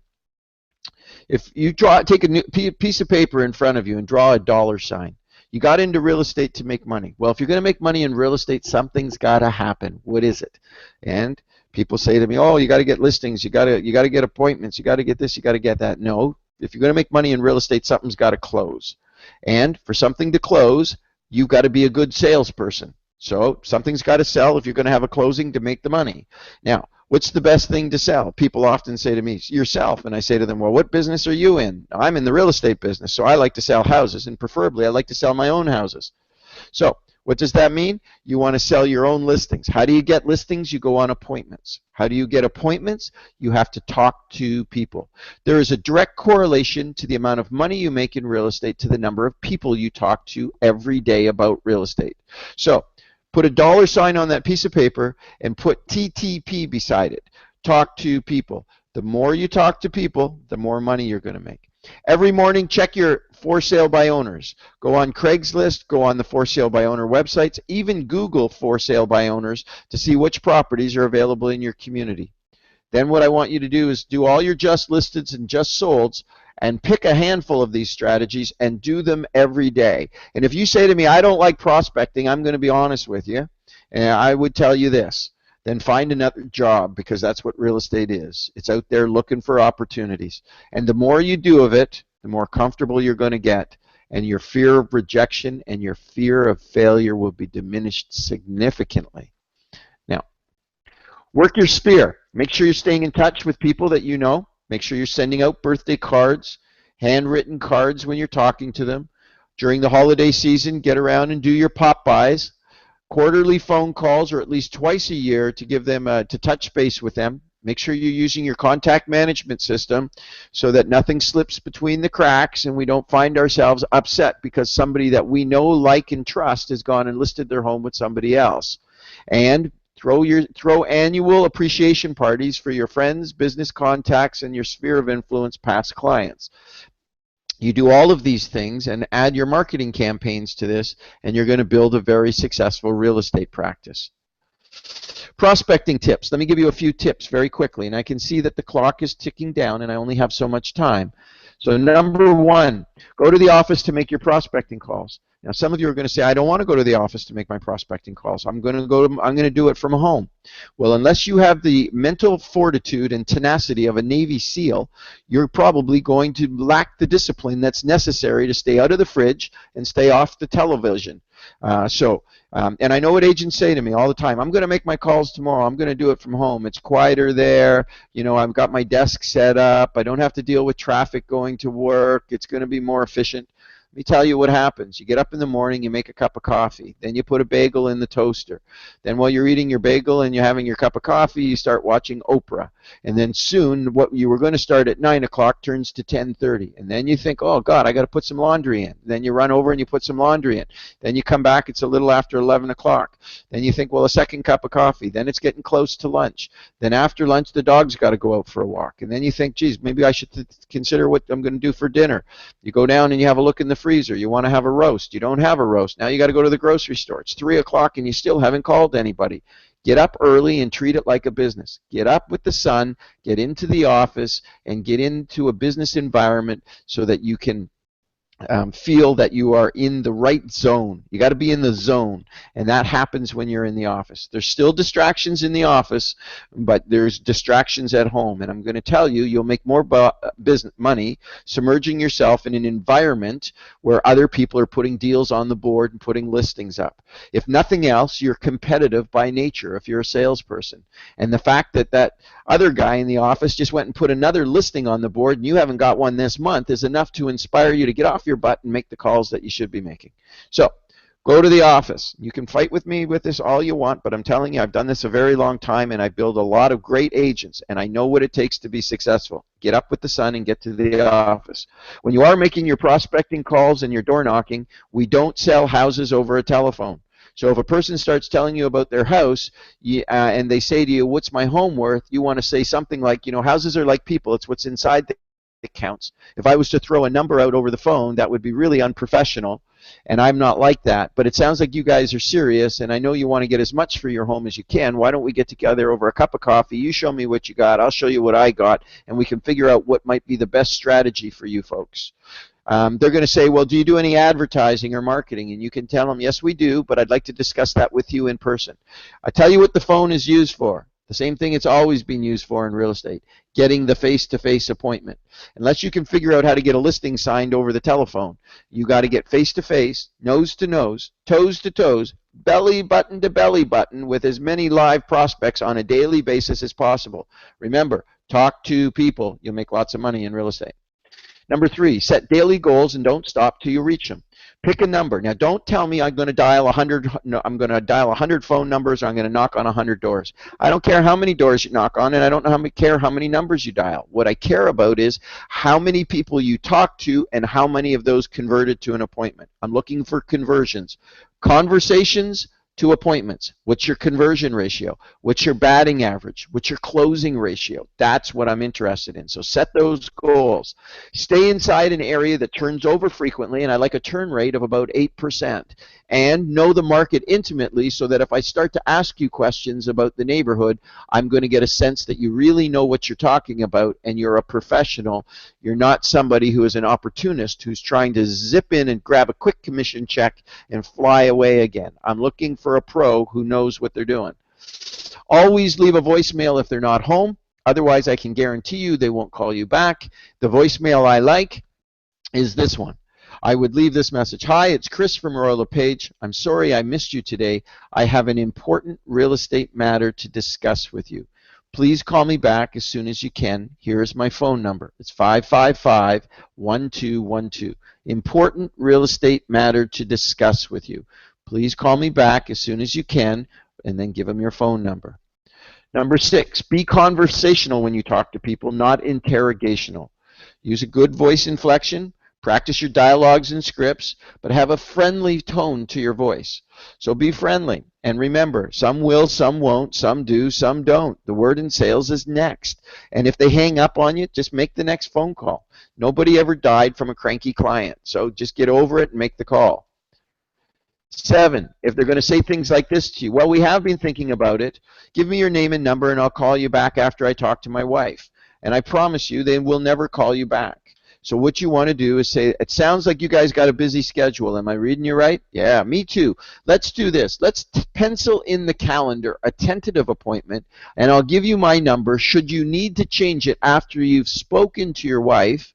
If you take a piece of paper in front of you and draw a dollar sign, you got into real estate to make money. Well, if you're going to make money in real estate, something's got to happen. What is it? And people say to me, oh, you got to get listings, you got to get appointments, you got to get this, you got to get that. No, if you're going to make money in real estate, something's got to close. And for something to close, you've got to be a good salesperson. So something's got to sell if you're going to have a closing to make the money. Now, what's the best thing to sell? People often say to me, yourself. And I say to them, well, what business are you in? I'm in the real estate business, so I like to sell houses, and preferably I like to sell my own houses. So what does that mean? You want to sell your own listings. How do you get listings? You go on appointments. How do you get appointments? You have to talk to people. There is a direct correlation to the amount of money you make in real estate to the number of people you talk to every day about real estate. So put a dollar sign on that piece of paper and put TTP beside it. Talk to people. The more you talk to people, the more money you're going to make. Every morning, check your for sale by owners. Go on Craigslist, go on the for sale by owner websites, even Google for sale by owners to see which properties are available in your community. Then what I want you to do is do all your just listeds and just solds and pick a handful of these strategies and do them every day. And if you say to me, I don't like prospecting, I'm going to be honest with you, and I would tell you this. Then find another job, because that's what real estate is. It's out there looking for opportunities. And the more you do of it, the more comfortable you're going to get. And your fear of rejection and your fear of failure will be diminished significantly. Now, work your sphere. Make sure you're staying in touch with people that you know. Make sure you're sending out birthday cards, handwritten cards when you're talking to them. During the holiday season, get around and do your pop-bys. Quarterly phone calls, or at least twice a year, to give them to touch base with them. Make sure you're using your contact management system so that nothing slips between the cracks and we don't find ourselves upset because somebody that we know, like, and trust has gone and listed their home with somebody else. And throw annual appreciation parties for your friends, business contacts, and your sphere of influence past clients. You do all of these things and add your marketing campaigns to this, and you're going to build a very successful real estate practice. Prospecting tips. Let me give you a few tips very quickly, and I can see that the clock is ticking down and I only have so much time. So number one, go to the office to make your prospecting calls. Now, some of you are going to say, I don't want to go to the office to make my prospecting calls. I'm going to do it from home. Well, unless you have the mental fortitude and tenacity of a Navy SEAL, you're probably going to lack the discipline that's necessary to stay out of the fridge and stay off the television. And I know what agents say to me all the time. I'm going to make my calls tomorrow. I'm going to do it from home. It's quieter there. I've got my desk set up. I don't have to deal with traffic going to work. It's going to be more efficient. Let me tell you what happens. You get up in the morning, you make a cup of coffee, then you put a bagel in the toaster. Then while you're eating your bagel and you're having your cup of coffee, you start watching Oprah. And then soon what you were going to start at 9 o'clock turns to 10:30. And then you think, oh God, I got to put some laundry in. Then you run over and you put some laundry in. Then you come back, it's a little after 11 o'clock. Then you think, well, a second cup of coffee. Then it's getting close to lunch. Then after lunch, the dog's got to go out for a walk. And then you think, geez, maybe I should consider what I'm going to do for dinner. You go down and you have a look in the freezer. You want to have a roast. You don't have a roast. Now you got to go to the grocery store. It's 3 o'clock and you still haven't called anybody. Get up early and treat it like a business. Get up with the sun, get into the office, and get into a business environment so that you can feel that you are in the right zone. You got to be in the zone, and that happens when you're in the office. There's still distractions in the office, but there's distractions at home, and I'm going to tell you, you'll make more business money submerging yourself in an environment where other people are putting deals on the board and putting listings up. If nothing else, you're competitive by nature if you're a salesperson, and the fact that that other guy in the office just went and put another listing on the board and you haven't got one this month is enough to inspire you to get off your butt and make the calls that you should be making. So go to the office. You can fight with me with this all you want, but I'm telling you, I've done this a very long time and I build a lot of great agents and I know what it takes to be successful. Get up with the sun and get to the office. When you are making your prospecting calls and your door knocking, we don't sell houses over a telephone. So if a person starts telling you about their house and they say to you, what's my home worth, you want to say something like, houses are like people. It's what's inside that counts. If I was to throw a number out over the phone, that would be really unprofessional, and I'm not like that. But it sounds like you guys are serious, and I know you want to get as much for your home as you can. Why don't we get together over a cup of coffee? You show me what you got, I'll show you what I got, and we can figure out what might be the best strategy for you folks. They're going to say, well, do you do any advertising or marketing? And you can tell them, yes, we do, but I'd like to discuss that with you in person. I tell you what the phone is used for. The same thing it's always been used for in real estate, getting the face-to-face appointment. Unless you can figure out how to get a listing signed over the telephone, you got to get face-to-face, nose-to-nose, toes-to-toes, belly button to belly button with as many live prospects on a daily basis as possible. Remember, talk to people. You'll make lots of money in real estate. Number 3, set daily goals and don't stop till you reach them. Pick a number. Now, don't tell me I'm going to dial 100. No, I'm going to dial 100 phone numbers, or I'm going to knock on 100 doors. I don't care how many doors you knock on, and I don't care how many numbers you dial. What I care about is how many people you talk to and how many of those converted to an appointment. I'm looking for conversions. Conversations to appointments. What's your conversion ratio? What's your batting average? What's your closing ratio? That's what I'm interested in. So set those goals. Stay inside an area that turns over frequently, and I like a turn rate of about 8%. And know the market intimately so that if I start to ask you questions about the neighborhood, I'm going to get a sense that you really know what you're talking about and you're a professional. You're not somebody who is an opportunist who's trying to zip in and grab a quick commission check and fly away again. I'm looking for a pro who knows what they're doing. Always leave a voicemail if they're not home. Otherwise, I can guarantee you they won't call you back. The voicemail I like is this one. I would leave this message. Hi, it's Chris from Royal LePage. I'm sorry I missed you today. I have an important real estate matter to discuss with you. Please call me back as soon as you can. Here is my phone number. It's 555-1212. Important real estate matter to discuss with you. Please call me back as soon as you can, and then give them your phone number. Number 6, be conversational when you talk to people, not interrogational. Use a good voice inflection. Practice your dialogues and scripts, but have a friendly tone to your voice. So be friendly. And remember, some will, some won't, some do, some don't. The word in sales is next. And if they hang up on you, just make the next phone call. Nobody ever died from a cranky client, so just get over it and make the call. 7, if they're going to say things like this to you, well, we have been thinking about it. Give me your name and number, and I'll call you back after I talk to my wife. And I promise you, they will never call you back. So what you want to do is say, it sounds like you guys got a busy schedule. Am I reading you right? Yeah, me too. Let's do this. Let's pencil in the calendar a tentative appointment, and I'll give you my number. Should you need to change it after you've spoken to your wife,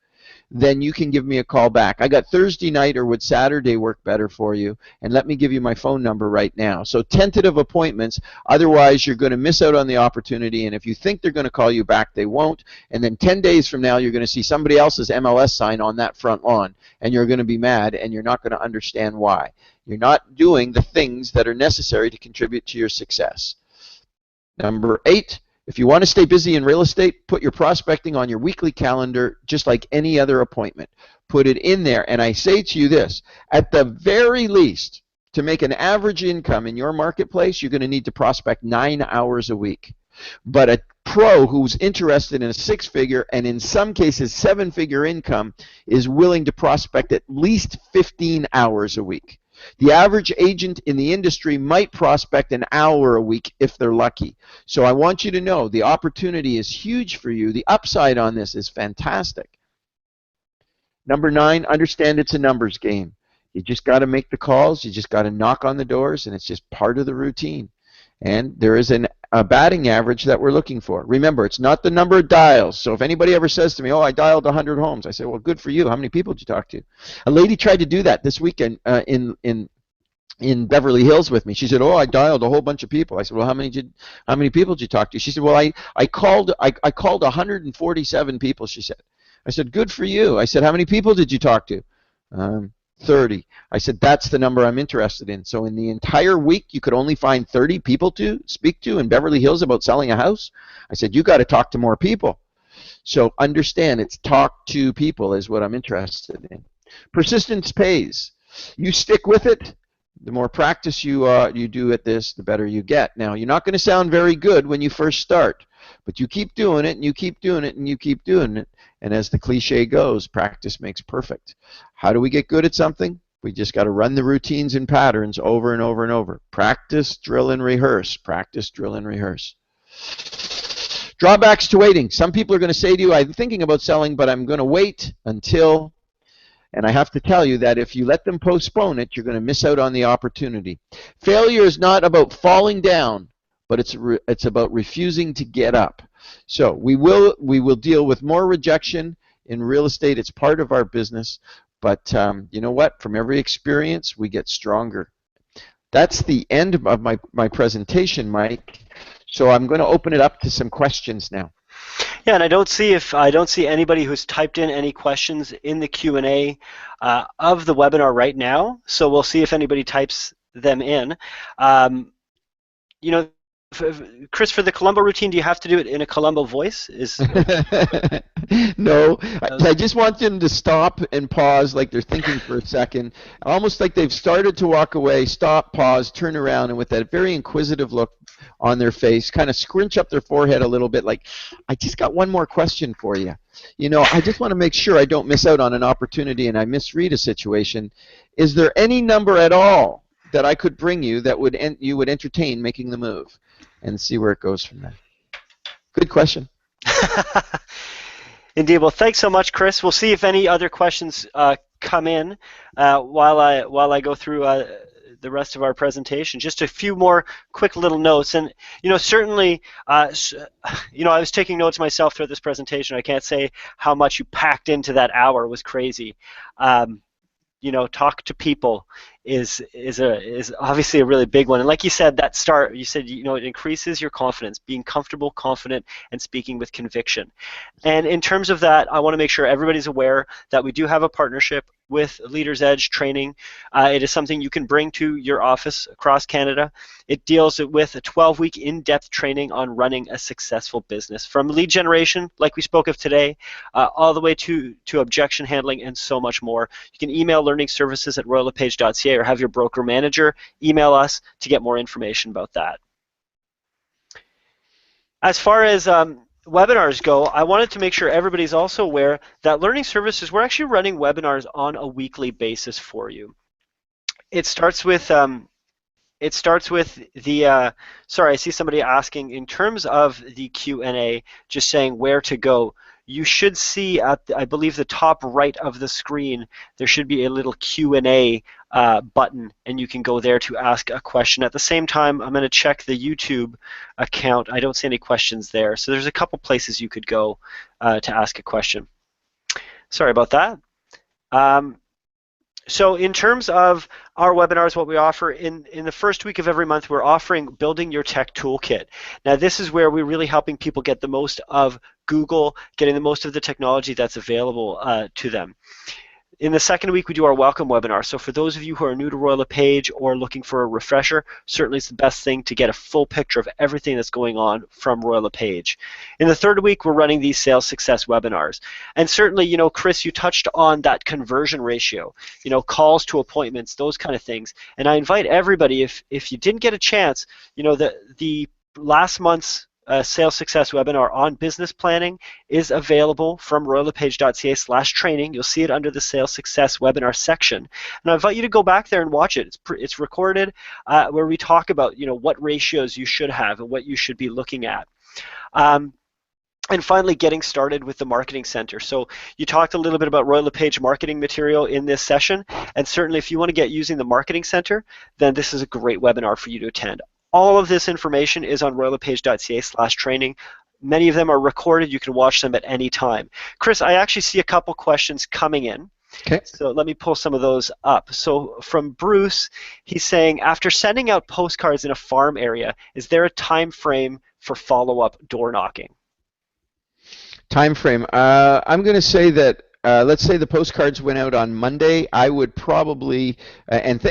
then you can give me a call back. I got Thursday night, or would Saturday work better for you? And let me give you my phone number right now. So tentative appointments, otherwise you're going to miss out on the opportunity, and if you think they're going to call you back, they won't. And then 10 days from now, you're going to see somebody else's MLS sign on that front lawn, and you're going to be mad, and you're not going to understand why. You're not doing the things that are necessary to contribute to your success. Number 8, if you want to stay busy in real estate, put your prospecting on your weekly calendar just like any other appointment. Put it in there, and I say to you this, at the very least, to make an average income in your marketplace, you're going to need to prospect 9 hours a week. But a pro who's interested in a 6-figure and in some cases 7-figure income is willing to prospect at least 15 hours a week. The average agent in the industry might prospect an hour a week if they're lucky. So I want you to know the opportunity is huge for you. The upside on this is fantastic. Number 9, understand it's a numbers game. You just got to make the calls. You just got to knock on the doors, and it's just part of the routine. And there is a batting average that we're looking for. Remember, it's not the number of dials. So if anybody ever says to me, oh, I dialed 100 homes, I say, well, good for you. How many people did you talk to? A lady tried to do that this weekend in Beverly Hills with me. She said, oh, I dialed a whole bunch of people. I said, well, how many people did you talk to? She said, well, I called 147 people, she said. I said, good for you. I said, how many people did you talk to? 30. I said, that's the number I'm interested in. So in the entire week, you could only find 30 people to speak to in Beverly Hills about selling a house? I said, you got to talk to more people. So understand, it's talk to people is what I'm interested in. Persistence pays. You stick with it. The more practice you do at this, the better you get. Now, you're not going to sound very good when you first start, but you keep doing it, and you keep doing it, and you keep doing it. And as the cliche goes, practice makes perfect. How do we get good at something? We just got to run the routines and patterns over and over and over. Practice, drill, and rehearse. Practice, drill, and rehearse. Drawbacks to waiting. Some people are going to say to you, I'm thinking about selling, but I'm going to wait until... And I have to tell you that if you let them postpone it, you're going to miss out on the opportunity. Failure is not about falling down, but it's about refusing to get up. So we will deal with more rejection in real estate. It's part of our business. But you know what? From every experience, we get stronger. That's the end of my presentation, Mike. So I'm going to open it up to some questions now. Yeah, and I don't see anybody who's typed in any questions in the Q&A of the webinar right now. So we'll see if anybody types them in. You know, Chris, for the Columbo routine, do you have to do it in a Columbo voice? No, I just want them to stop and pause like they're thinking for a second, almost like they've started to walk away, stop, pause, turn around, and with that very inquisitive look on their face, kind of scrunch up their forehead a little bit like, I just got one more question for you. You know, I just want to make sure I don't miss out on an opportunity and I misread a situation. Is there any number at all that I could bring you that you would entertain making the move? And see where it goes from there. Good question. Indeed. Well, thanks so much, Chris. We'll see if any other questions come in while I go through the rest of our presentation. Just a few more quick little notes, and you know, certainly, you know, I was taking notes myself throughout this presentation. I can't say how much you packed into that hour. It was crazy. You know, talk to people is obviously a really big one. And like you said, you said, you know, it increases your confidence, being comfortable, confident, and speaking with conviction. And in terms of that, I want to make sure everybody's aware that we do have a partnership with Leaders Edge Training. It is something you can bring to your office across Canada. It deals with a 12-week in-depth training on running a successful business, from lead generation, like we spoke of today, all the way to objection handling and so much more. You can email learningservices@royallepage.ca or have your broker manager email us to get more information about that. As far as webinars go, I wanted to make sure everybody's also aware that Learning Services, we're actually running webinars on a weekly basis for you. It starts with the, sorry, I see somebody asking, in terms of the Q&A, just saying where to go. you should see at, I believe, the top right of the screen, there should be a little Q&A button, and you can go there to ask a question. At the same time, I'm going to check the YouTube account. I don't see any questions there. So there's a couple places you could go to ask a question. Sorry about that. Um, so in terms of our webinars, what we offer in the first week of every month, we're offering Building Your Tech Toolkit. Now, this is where we're really helping people get the most of Google, getting the most of the technology that's available to them. In the second week, we do our welcome webinar. So for those of you who are new to Royal LePage or looking for a refresher, certainly it's the best thing to get a full picture of everything that's going on from Royal LePage. In the third week, we're running these sales success webinars. And certainly, you know, Chris, you touched on that conversion ratio, you know, calls to appointments, those kind of things. And I invite everybody, if you didn't get a chance, you know, the last month's sales success webinar on business planning is available from royallepage.ca/training. You'll see it under the sales success webinar section. And I invite you to go back there and watch it. It's recorded where we talk about, you know, what ratios you should have and what you should be looking at. And finally, getting started with the Marketing Center. So you talked a little bit about Royal LePage marketing material in this session, and certainly if you want to get using the Marketing Center, then this is a great webinar for you to attend. All of this information is on royallepage.ca/training. Many of them are recorded. You can watch them at any time. Chris, I actually see a couple questions coming in. Okay. So let me pull some of those up. So from Bruce, he's saying, after sending out postcards in a farm area, is there a time frame for follow-up door knocking? Time frame. I'm going to say that let's say the postcards went out on Monday. I would probably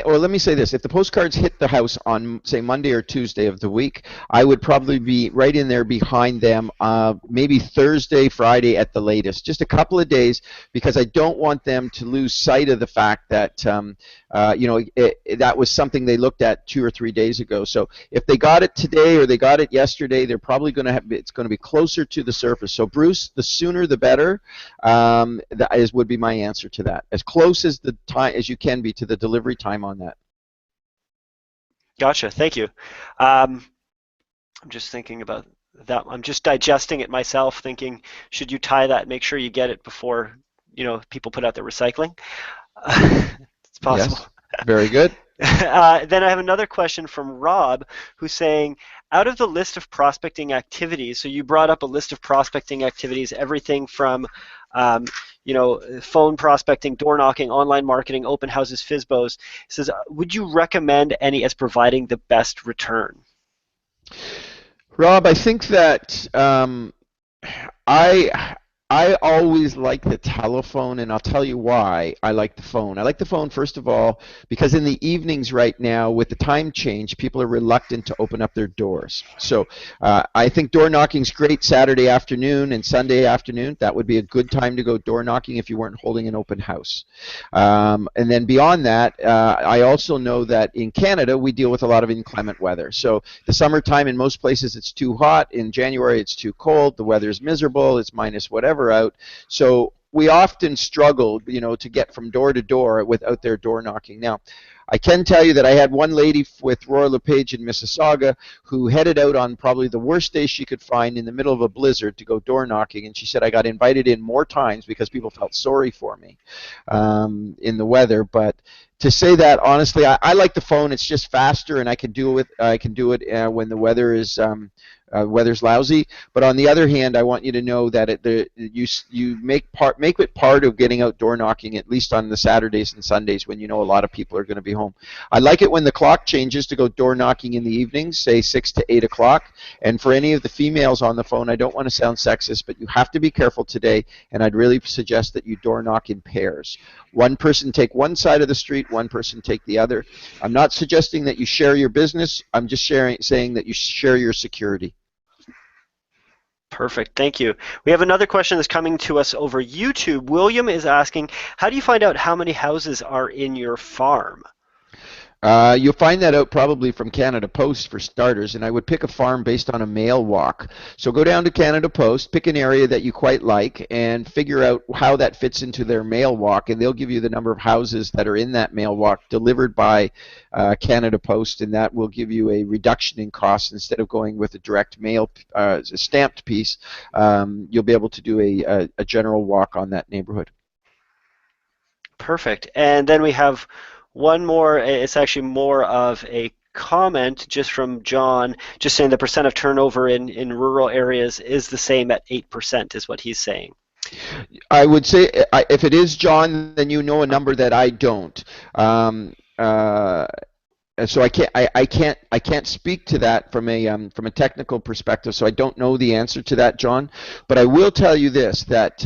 or let me say this: if the postcards hit the house on say Monday or Tuesday of the week, I would probably be right in there behind them, maybe Thursday, Friday at the latest, just a couple of days, because I don't want them to lose sight of the fact that you know, that was something they looked at 2 or 3 days ago. So if they got it today or they got it yesterday, they're probably going to have, it's going to be closer to the surface. So Bruce, the sooner the better, would be my answer to that. As close as the time as you can be to the delivery time on that. Gotcha. Thank you. I'm just thinking about that. I'm just digesting it myself, thinking, should you tie that? Make sure you get it before, you know, people put out their recycling. It's possible. Yes. Very good. Then I have another question from Rob, who's saying, out of the list of prospecting activities, so you brought up a list of prospecting activities, everything from you know, phone prospecting, door knocking, online marketing, open houses, FISBOs. He says, would you recommend any as providing the best return? Rob, I think that I always like the telephone, and I'll tell you why I like the phone. I like the phone, first of all, because in the evenings right now, with the time change, people are reluctant to open up their doors. So I think door knocking is great Saturday afternoon and Sunday afternoon. That would be a good time to go door knocking if you weren't holding an open house. And then beyond that, I also know that in Canada, we deal with a lot of inclement weather. So the summertime, in most places, it's too hot. In January, it's too cold. The weather's miserable. It's minus whatever out. So we often struggle, you know, to get from door to door without their door knocking. Now, I can tell you that I had one lady with Royal LePage in Mississauga who headed out on probably the worst day she could find in the middle of a blizzard to go door knocking, and she said I got invited in more times because people felt sorry for me in the weather. But to say that honestly, I like the phone. It's just faster, and I can do it when the weather is weather's lousy. But on the other hand, I want you to know that you make it part of getting out door knocking, at least on the Saturdays and Sundays when you know a lot of people are going to be home. I like it when the clock changes to go door knocking in the evenings, say 6 to 8 o'clock. And for any of the females on the phone, I don't want to sound sexist, but you have to be careful today, and I'd really suggest that you door knock in pairs. One person take one side of the street, one person take the other. I'm not suggesting that you share your business. I'm just saying that you share your security. Perfect. Thank you. We have another question that's coming to us over YouTube. William is asking, how do you find out how many houses are in your farm? You'll find that out probably from Canada Post for starters, and I would pick a farm based on a mail walk. So go down to Canada Post, pick an area that you quite like, and figure out how that fits into their mail walk, and they'll give you the number of houses that are in that mail walk delivered by Canada Post, and that will give you a reduction in costs instead of going with a direct mail stamped piece. You'll be able to do a general walk on that neighborhood. Perfect. And then we have one more. It's actually more of a comment just from John, just saying the percent of turnover in rural areas is the same at 8%, is what he's saying. I would say if it is John, then you know a number that I don't. So I can't speak to that from a technical perspective. So I don't know the answer to that, John. But I will tell you this: that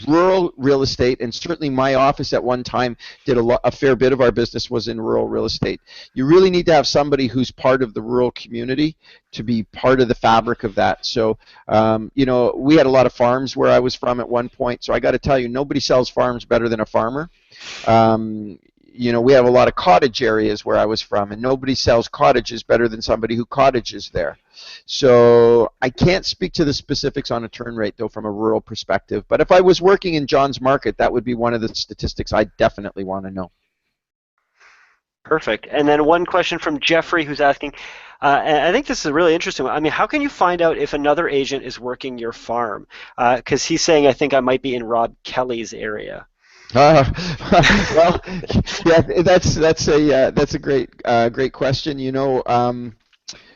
rural real estate, and certainly my office at one time did a fair bit of our business was in rural real estate. You really need to have somebody who's part of the rural community to be part of the fabric of that. So we had a lot of farms where I was from at one point. So I got to tell you, nobody sells farms better than a farmer. Um, we have a lot of cottage areas where I was from, and nobody sells cottages better than somebody who cottages there. So I can't speak to the specifics on a turn rate, though, from a rural perspective. But if I was working in John's market, that would be one of the statistics I definitely want to know. Perfect. And then one question from Jeffrey, who's asking, and I think this is a really interesting one. I mean, how can you find out if another agent is working your farm? Because he's saying, I think I might be in Rob Kelly's area. Well, yeah, that's a great question.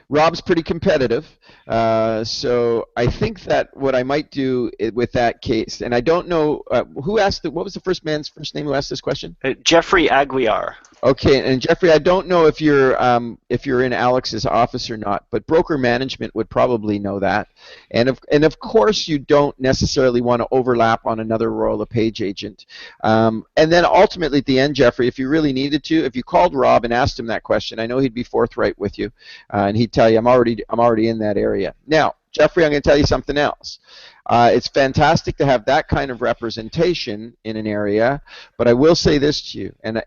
Rob's pretty competitive, so I think that what I might do with that case, and I don't know who asked what was the first man's first name who asked this question? Jeffrey Aguiar. Okay, and Jeffrey, I don't know if you're in Alex's office or not, but broker management would probably know that, and of course you don't necessarily want to overlap on another Royal LePage agent, and then ultimately at the end, Jeffrey, if you really needed to, if you called Rob and asked him that question, I know he'd be forthright with you, and he'd tell you I'm already in that area. Now, Jeffrey, I'm going to tell you something else. It's fantastic to have that kind of representation in an area, but I will say this to you, and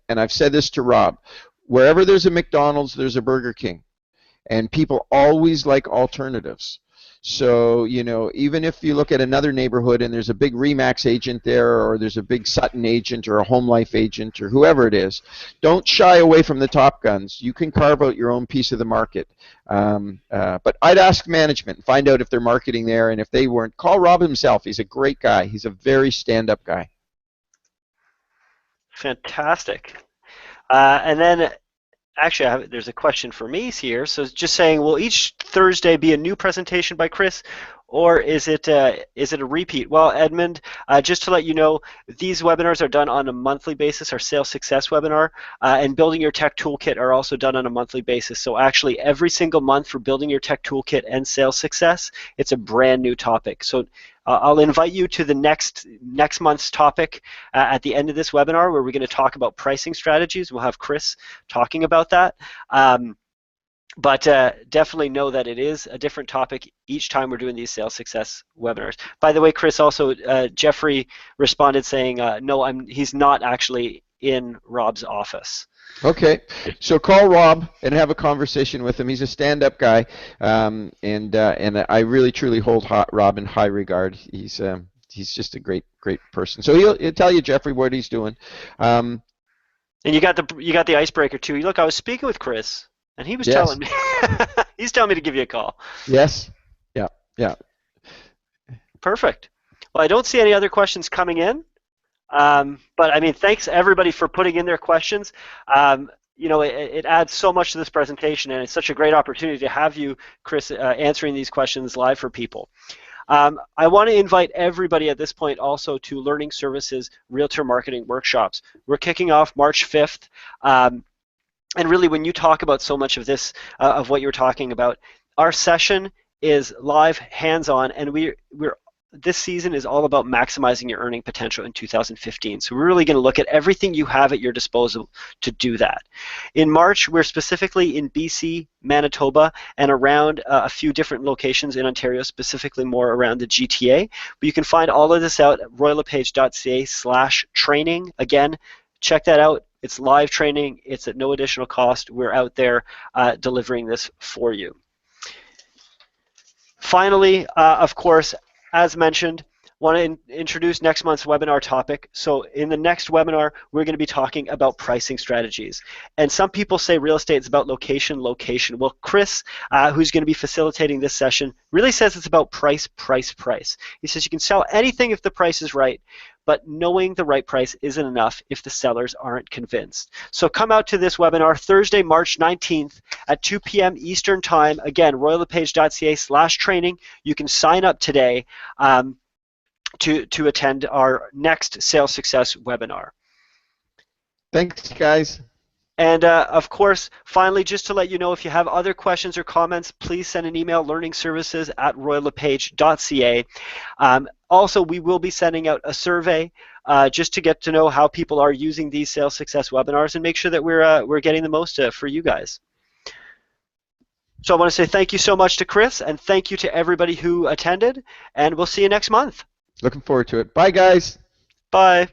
I've said this to Rob: wherever there's a McDonald's, there's a Burger King, and people always like alternatives. So, even if you look at another neighborhood and there's a big Remax agent there, or there's a big Sutton agent or a Home Life agent or whoever it is, don't shy away from the top guns. You can carve out your own piece of the market. But I'd ask management, find out if they're marketing there, and if they weren't, call Rob himself. He's a great guy. He's a very stand-up guy. Fantastic. And then actually, there's a question for me here. So it's just saying, will each Thursday be a new presentation by Chris, or is it a repeat? Well, Edmund, just to let you know, these webinars are done on a monthly basis. Our sales success webinar and building your tech toolkit are also done on a monthly basis. So actually, every single month for building your tech toolkit and sales success, it's a brand new topic. So I'll invite you to the next month's topic at the end of this webinar, where we're going to talk about pricing strategies. We'll have Chris talking about that. But definitely know that it is a different topic each time we're doing these sales success webinars. By the way, Chris, also Jeffrey responded saying, no, he's not actually in Rob's office. Okay, so call Rob and have a conversation with him. He's a stand-up guy, and I really truly hold Rob in high regard. He's just a great person. So he'll tell you, Jeffrey, what he's doing. And you got the icebreaker too. Look, I was speaking with Chris, and he was telling me he's telling me to give you a call. Yes. Yeah. Perfect. Well, I don't see any other questions coming in. But I mean, thanks everybody for putting in their questions. It adds so much to this presentation, and it's such a great opportunity to have you, Chris, answering these questions live for people. I want to invite everybody at this point also to Learning Services Realtor Marketing Workshops. We're kicking off March 5th. And really, when you talk about so much of this, of what you're talking about, our session is live, hands-on, and this season is all about maximizing your earning potential in 2015. So we're really going to look at everything you have at your disposal to do that. In March, we're specifically in BC, Manitoba, and around a few different locations in Ontario, specifically more around the GTA. But you can find all of this out at royallepage.ca/training. Again, check that out. It's live training. It's at no additional cost. We're out there delivering this for you. Finally, of course, as mentioned, want to introduce next month's webinar topic. So in the next webinar, we're going to be talking about pricing strategies. And some people say real estate is about location, location. Well, Chris, who's going to be facilitating this session, really says it's about price, price, price. He says you can sell anything if the price is right, but knowing the right price isn't enough if the sellers aren't convinced. So come out to this webinar Thursday, March 19th at 2 p.m. Eastern Time. Again, royallepage.ca/training. You can sign up today to attend our next sales success webinar. Thanks, guys. And of course, finally, just to let you know, if you have other questions or comments, please send an email, learningservices@royallepage.ca. Also, we will be sending out a survey just to get to know how people are using these sales success webinars and make sure that we're getting the most for you guys. So I want to say thank you so much to Chris, and thank you to everybody who attended, and we'll see you next month. Looking forward to it. Bye, guys. Bye.